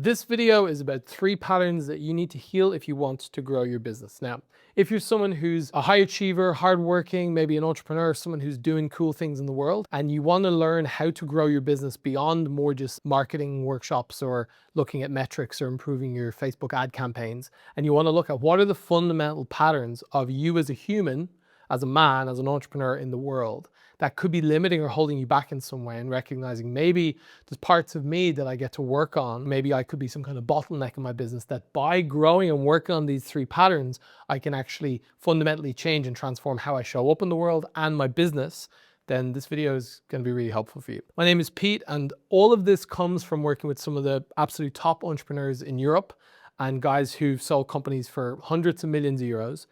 This video is about 3 patterns that you need to heal if you want to grow your business. Now, if you're someone who's a high achiever, hardworking, maybe an entrepreneur, someone who's doing cool things in the world, and you want to learn how to grow your business beyond more just marketing workshops or looking at metrics or improving your Facebook ad campaigns, and you want to look at what are the fundamental patterns of you as a human, as a man, as an entrepreneur in the world that could be limiting or holding you back in some way, and recognizing maybe there's parts of me that I get to work on. Maybe I could be some kind of bottleneck in my business that by growing and working on these 3 patterns, I can actually fundamentally change and transform how I show up in the world and my business. Then this video is going to be really helpful for you. My name is Pete, and all of this comes from working with some of the absolute top entrepreneurs in Europe and guys who've sold companies for hundreds of millions of euros.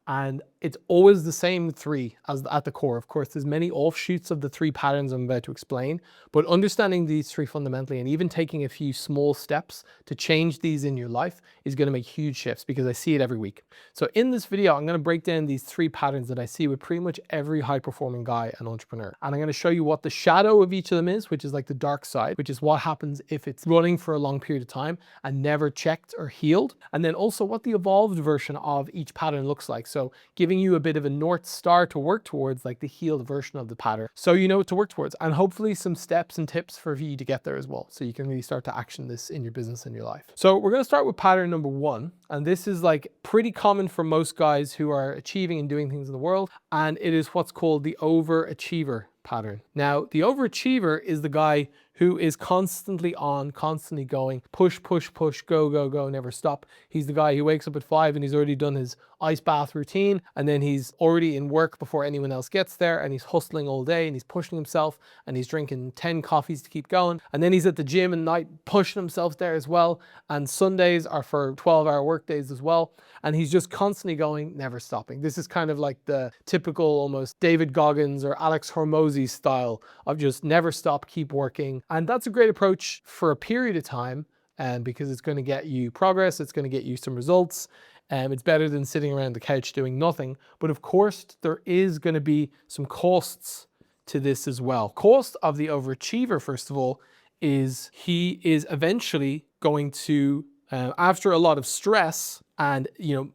And it's always the same 3 as at the core. Of course, there's many offshoots of the 3 patterns I'm about to explain, but understanding these 3 fundamentally and even taking a few small steps to change these in your life is going to make huge shifts, because I see it every week. So in this video, I'm going to break down these 3 patterns that I see with pretty much every high performing guy and entrepreneur. And I'm going to show you what the shadow of each of them is, which is like the dark side, which is what happens if it's running for a long period of time and never checked or healed. And then also what the evolved version of each pattern looks like. So giving you a bit of a North Star to work towards, like the healed version of the pattern, so you know what to work towards, and hopefully some steps and tips for you to get there as well, so you can really start to action this in your business and your life. So we're going to start with pattern number 1, and this is like pretty common for most guys who are achieving and doing things in the world, and it is what's called the overachiever pattern. Now, the overachiever is the guy who is constantly on, constantly going, push, push, push, go, go, go, never stop. He's the guy who wakes up at 5 and he's already done his ice bath routine, and then he's already in work before anyone else gets there, and he's hustling all day and he's pushing himself and he's drinking 10 coffees to keep going. And then he's at the gym at night pushing himself there as well. And Sundays are for 12-hour work days as well. And he's just constantly going, never stopping. This is kind of like the typical almost David Goggins or Alex Hormozy style of just never stop, keep working. And that's a great approach for a period of time, because it's going to get you progress, it's going to get you some results. It's better than sitting around the couch doing nothing. But of course, there is going to be some costs to this as well. Cost of the overachiever, first of all, is he is eventually going to, after a lot of stress and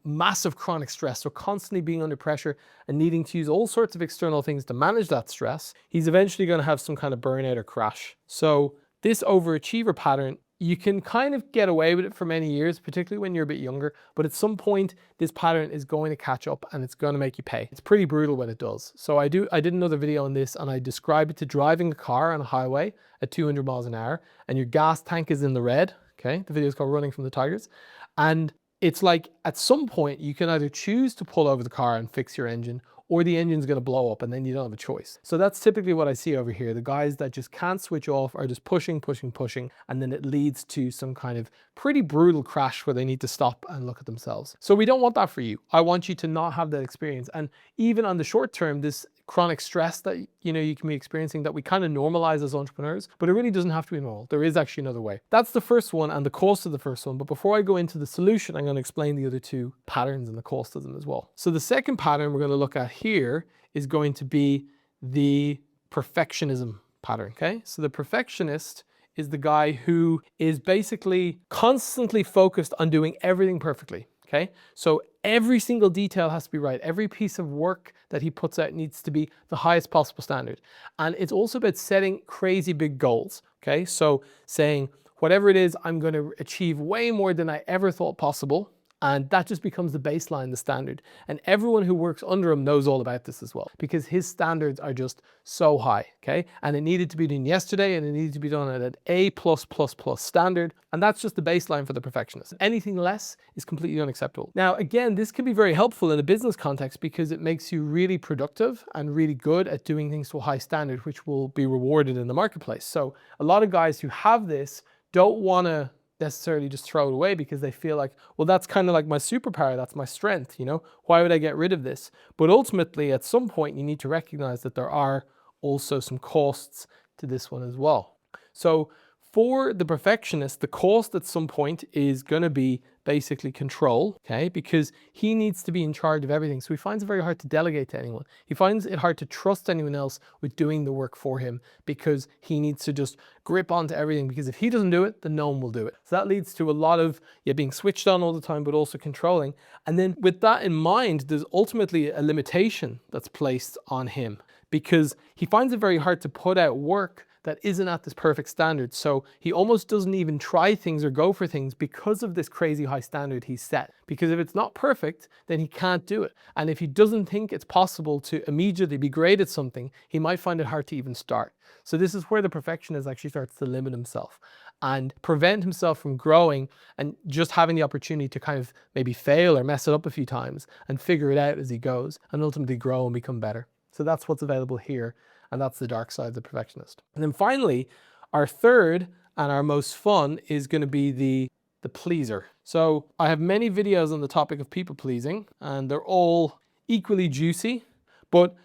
massive chronic stress, so constantly being under pressure and needing to use all sorts of external things to manage that stress, he's eventually going to have some kind of burnout or crash. So this overachiever pattern, you can kind of get away with it for many years, particularly when you're a bit younger, but at some point this pattern is going to catch up and it's going to make you pay. It's pretty brutal when it does. So I did another video on this, and I describe it to driving a car on a highway at 200 miles an hour and your gas tank is in the red. Okay, the video is called Running from the Tigers. And it's like at some point you can either choose to pull over the car and fix your engine, or the engine's going to blow up and then you don't have a choice. So that's typically what I see over here. The guys that just can't switch off are just pushing, pushing, pushing, and then it leads to some kind of pretty brutal crash where they need to stop and look at themselves. So we don't want that for you. I want you to not have that experience. And even on the short term, this chronic stress that you can be experiencing, that we kind of normalize as entrepreneurs, but it really doesn't have to be normal. There is actually another way. That's the first one and the cost of the first one. But before I go into the solution, I'm going to explain the other 2 patterns and the cost of them as well. So the second pattern we're going to look at here is going to be the perfectionism pattern. Okay, so the perfectionist is the guy who is basically constantly focused on doing everything perfectly. Okay, so every single detail has to be right. Every piece of work that he puts out needs to be the highest possible standard. And it's also about setting crazy big goals. Okay, so saying whatever it is, I'm going to achieve way more than I ever thought possible. And that just becomes the baseline, the standard. And everyone who works under him knows all about this as well, because his standards are just so high, okay? And it needed to be done yesterday, and it needed to be done at an A+++ standard. And that's just the baseline for the perfectionist. Anything less is completely unacceptable. Now, again, this can be very helpful in a business context because it makes you really productive and really good at doing things to a high standard, which will be rewarded in the marketplace. So a lot of guys who have this don't want to necessarily just throw it away, because they feel like, well, that's kind of like my superpower, that's my strength, why would I get rid of this? But ultimately, at some point, you need to recognize that there are also some costs to this one as well. So For the perfectionist, the cost at some point is going to be basically control, okay? Because he needs to be in charge of everything. So he finds it very hard to delegate to anyone. He finds it hard to trust anyone else with doing the work for him because he needs to just grip onto everything, because if he doesn't do it, then no one will do it. So that leads to a lot of being switched on all the time, but also controlling. And then with that in mind, there's ultimately a limitation that's placed on him because he finds it very hard to put out work that isn't at this perfect standard. So he almost doesn't even try things or go for things because of this crazy high standard he's set. Because if it's not perfect, then he can't do it. And if he doesn't think it's possible to immediately be great at something, he might find it hard to even start. So this is where the perfectionist actually starts to limit himself and prevent himself from growing and just having the opportunity to kind of maybe fail or mess it up a few times and figure it out as he goes and ultimately grow and become better. So that's what's available here. And that's the dark side of the perfectionist. And then finally, our third and our most fun is going to be the pleaser. So I have many videos on the topic of people pleasing, and they're all equally juicy. But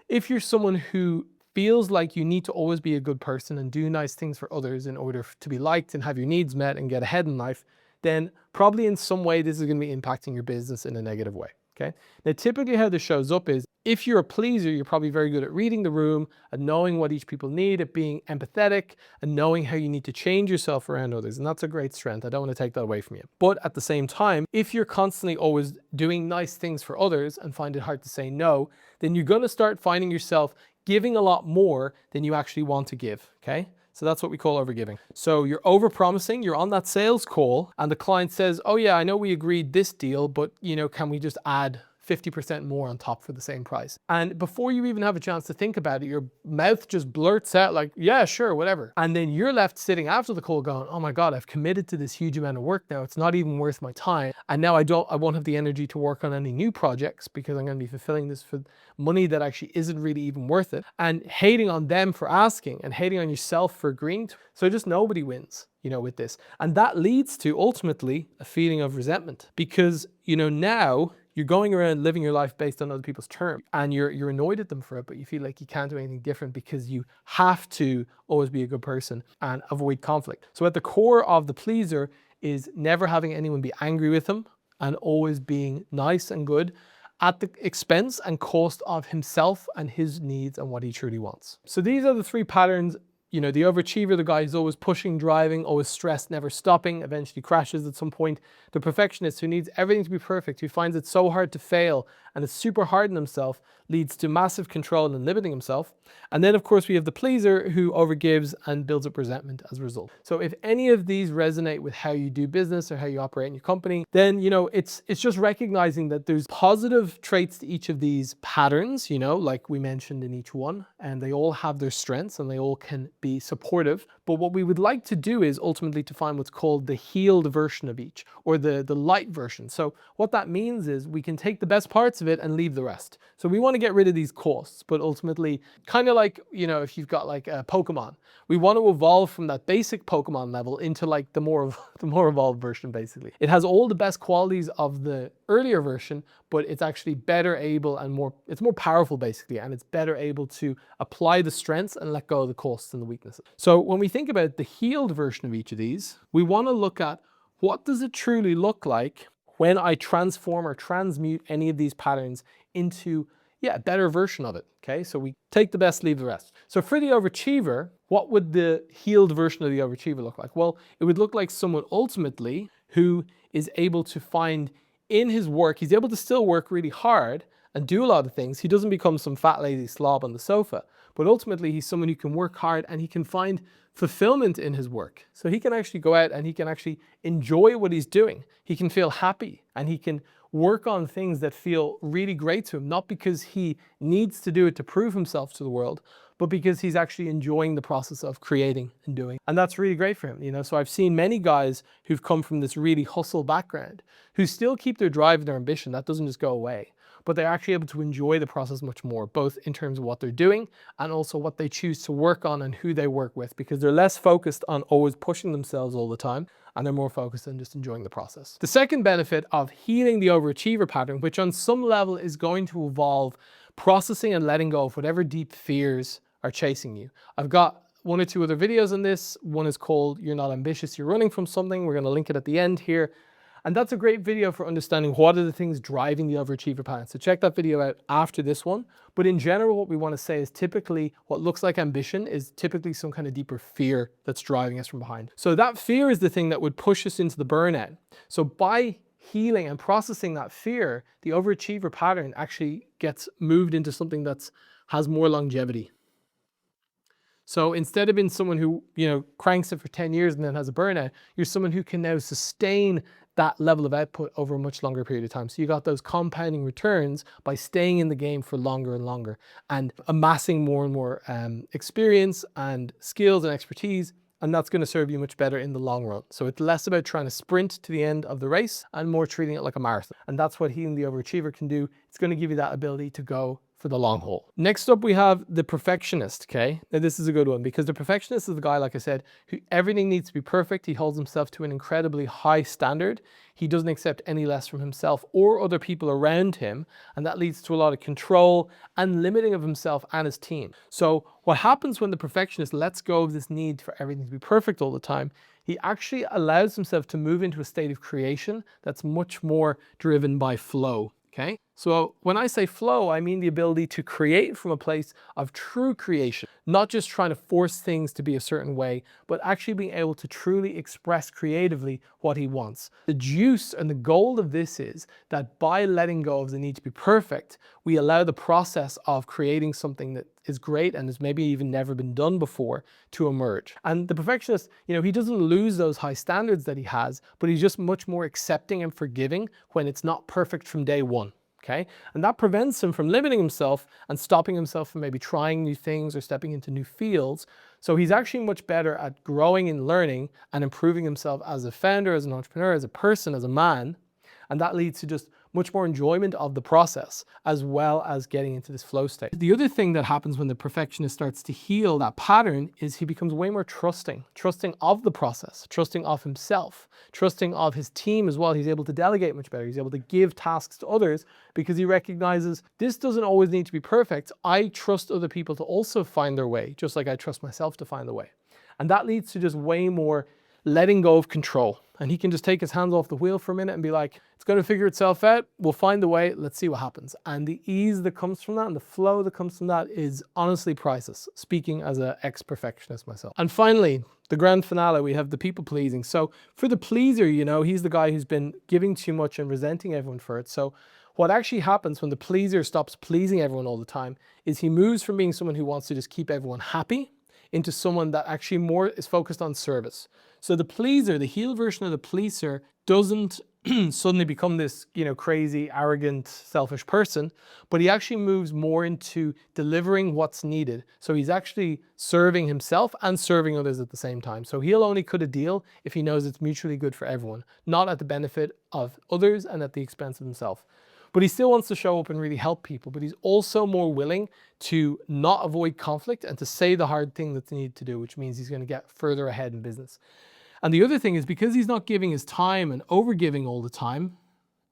if you're someone who feels like you need to always be a good person and do nice things for others in order to be liked and have your needs met and get ahead in life, then probably in some way this is going to be impacting your business in a negative way. Okay. Now, typically how this shows up is if you're a pleaser, you're probably very good at reading the room and knowing what each people need, at being empathetic and knowing how you need to change yourself around others. And that's a great strength. I don't want to take that away from you. But at the same time, if you're constantly always doing nice things for others and find it hard to say no, then you're going to start finding yourself giving a lot more than you actually want to give. Okay. So that's what we call overgiving. So you're overpromising, you're on that sales call and the client says, oh yeah, I know we agreed this deal, but can we just add 50% more on top for the same price? And before you even have a chance to think about it, your mouth just blurts out like, yeah, sure, whatever. And then you're left sitting after the call going, oh my God, I've committed to this huge amount of work now. It's not even worth my time. And now I won't have the energy to work on any new projects because I'm going to be fulfilling this for money that actually isn't really even worth it. And hating on them for asking and hating on yourself for agreeing to. So just nobody wins, with this. And that leads to ultimately a feeling of resentment because, now you're going around living your life based on other people's terms and you're annoyed at them for it, but you feel like you can't do anything different because you have to always be a good person and avoid conflict. So at the core of the pleaser is never having anyone be angry with him and always being nice and good at the expense and cost of himself and his needs and what he truly wants. So these are the three patterns. The overachiever, the guy who's always pushing, driving, always stressed, never stopping, eventually crashes at some point. The perfectionist who needs everything to be perfect, who finds it so hard to fail and is super hard on himself, leads to massive control and limiting himself. And then of course we have the pleaser who overgives and builds up resentment as a result. So if any of these resonate with how you do business or how you operate in your company, then it's just recognizing that there's positive traits to each of these patterns, like we mentioned in each one, and they all have their strengths and they all can be supportive. But what we would like to do is ultimately to find what's called the healed version of each, or the light version. So what that means is we can take the best parts of it and leave the rest. So we want to get rid of these costs, but ultimately kind of like, if you've got like a Pokemon, we want to evolve from that basic Pokemon level into like the more evolved version. Basically, it has all the best qualities of the earlier version, but it's actually better able and it's more powerful basically, and it's better able to apply the strengths and let go of the costs and the weaknesses. So when we think about the healed version of each of these, we want to look at what does it truly look like when I transform or transmute any of these patterns into a better version of it. Okay, so we take the best, leave the rest. So for the overachiever, what would the healed version of the overachiever look like? Well, it would look like someone ultimately who is able to find in his work, he's able to still work really hard and do a lot of things. He doesn't become some fat lazy slob on the sofa, but ultimately he's someone who can work hard and he can find fulfillment in his work. So he can actually go out and he can actually enjoy what he's doing. He can feel happy and he can work on things that feel really great to him, not because he needs to do it to prove himself to the world, but because he's actually enjoying the process of creating and doing. And that's really great for him, So I've seen many guys who've come from this really hustle background who still keep their drive and their ambition. That doesn't just go away, but they're actually able to enjoy the process much more, both in terms of what they're doing and also what they choose to work on and who they work with, because they're less focused on always pushing themselves all the time, and they're more focused on just enjoying the process. The second benefit of healing the overachiever pattern, which on some level is going to involve processing and letting go of whatever deep fears are chasing you. I've got one or two other videos on this. One is called You're Not Ambitious, You're Running From Something. We're going to link it at the end here. And that's a great video for understanding what are the things driving the overachiever pattern. So check that video out after this one. But in general, what we want to say is typically what looks like ambition is typically some kind of deeper fear that's driving us from behind. So that fear is the thing that would push us into the burnout. So by healing and processing that fear, the overachiever pattern actually gets moved into something that has more longevity. So instead of being someone who, cranks it for 10 years and then has a burnout, you're someone who can now sustain that level of output over a much longer period of time. So you got those compounding returns by staying in the game for longer and longer and amassing more and more experience and skills and expertise. And that's going to serve you much better in the long run. So it's less about trying to sprint to the end of the race and more treating it like a marathon. And that's what healing the overachiever can do. It's going to give you that ability to go for the long haul. Next up, we have the perfectionist, okay? Now this is a good one because the perfectionist is the guy, like I said, who everything needs to be perfect. He holds himself to an incredibly high standard. He doesn't accept any less from himself or other people around him. And that leads to a lot of control and limiting of himself and his team. So what happens when the perfectionist lets go of this need for everything to be perfect all the time, he actually allows himself to move into a state of creation that's much more driven by flow. Okay, so when I say flow, I mean the ability to create from a place of true creation, not just trying to force things to be a certain way, but actually being able to truly express creatively what he wants. The juice and the gold of this is that by letting go of the need to be perfect, we allow the process of creating something that is great and has maybe even never been done before to emerge. And the perfectionist, he doesn't lose those high standards that he has, but he's just much more accepting and forgiving when it's not perfect from day one. Okay, and that prevents him from limiting himself and stopping himself from maybe trying new things or stepping into new fields. So he's actually much better at growing and learning and improving himself as a founder, as an entrepreneur, as a person, as a man. And that leads to just much more enjoyment of the process, as well as getting into this flow state. The other thing that happens when the perfectionist starts to heal that pattern is he becomes way more trusting of the process, trusting of himself, trusting of his team as well. He's able to delegate much better. He's able to give tasks to others because he recognizes this doesn't always need to be perfect. I trust other people to also find their way, just like I trust myself to find the way. And that leads to just way more letting go of control. And he can just take his hands off the wheel for a minute and be like, it's going to figure itself out. We'll find the way. Let's see what happens. And the ease that comes from that and the flow that comes from that is honestly priceless, speaking as an ex-perfectionist myself. And finally, the grand finale, we have the people pleasing. So for the pleaser, he's the guy who's been giving too much and resenting everyone for it. So what actually happens when the pleaser stops pleasing everyone all the time is he moves from being someone who wants to just keep everyone happy into someone that actually more is focused on service. So the pleaser, the healed version of the pleaser, doesn't suddenly become this, crazy, arrogant, selfish person, but he actually moves more into delivering what's needed. So he's actually serving himself and serving others at the same time. So he'll only cut a deal if he knows it's mutually good for everyone, not at the benefit of others and at the expense of himself. But he still wants to show up and really help people, but he's also more willing to not avoid conflict and to say the hard thing that they need to do, which means he's going to get further ahead in business. And the other thing is because he's not giving his time and overgiving all the time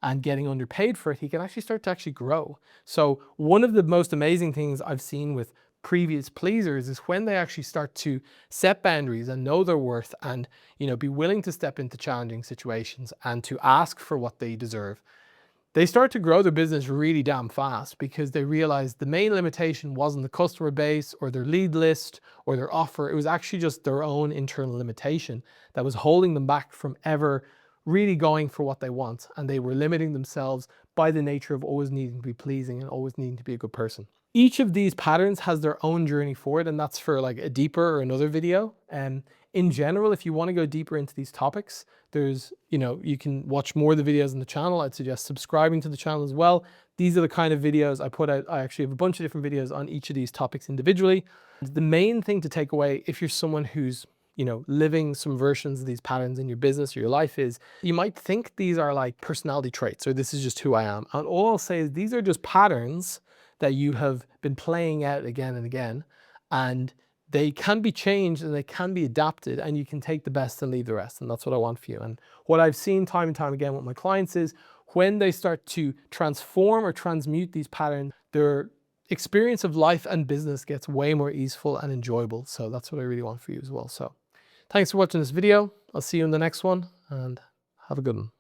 and getting underpaid for it, he can actually start to actually grow. So one of the most amazing things I've seen with previous pleasers is when they actually start to set boundaries and know their worth and, be willing to step into challenging situations and to ask for what they deserve. They start to grow their business really damn fast because they realize the main limitation wasn't the customer base or their lead list or their offer. It was actually just their own internal limitation that was holding them back from ever really going for what they want. And they were limiting themselves by the nature of always needing to be pleasing and always needing to be a good person. Each of these patterns has their own journey forward, and that's for like a deeper or another video. In general, if you want to go deeper into these topics, there's, you can watch more of the videos on the channel. I'd suggest subscribing to the channel as well. These are the kind of videos I put out. I actually have a bunch of different videos on each of these topics individually. The main thing to take away, if you're someone who's, living some versions of these patterns in your business or your life, is you might think these are like personality traits or this is just who I am. And all I'll say is these are just patterns that you have been playing out again and again, and they can be changed and they can be adapted, and you can take the best and leave the rest. And that's what I want for you. And what I've seen time and time again with my clients is when they start to transform or transmute these patterns, their experience of life and business gets way more easeful and enjoyable. So that's what I really want for you as well. So thanks for watching this video. I'll see you in the next one, and have a good one.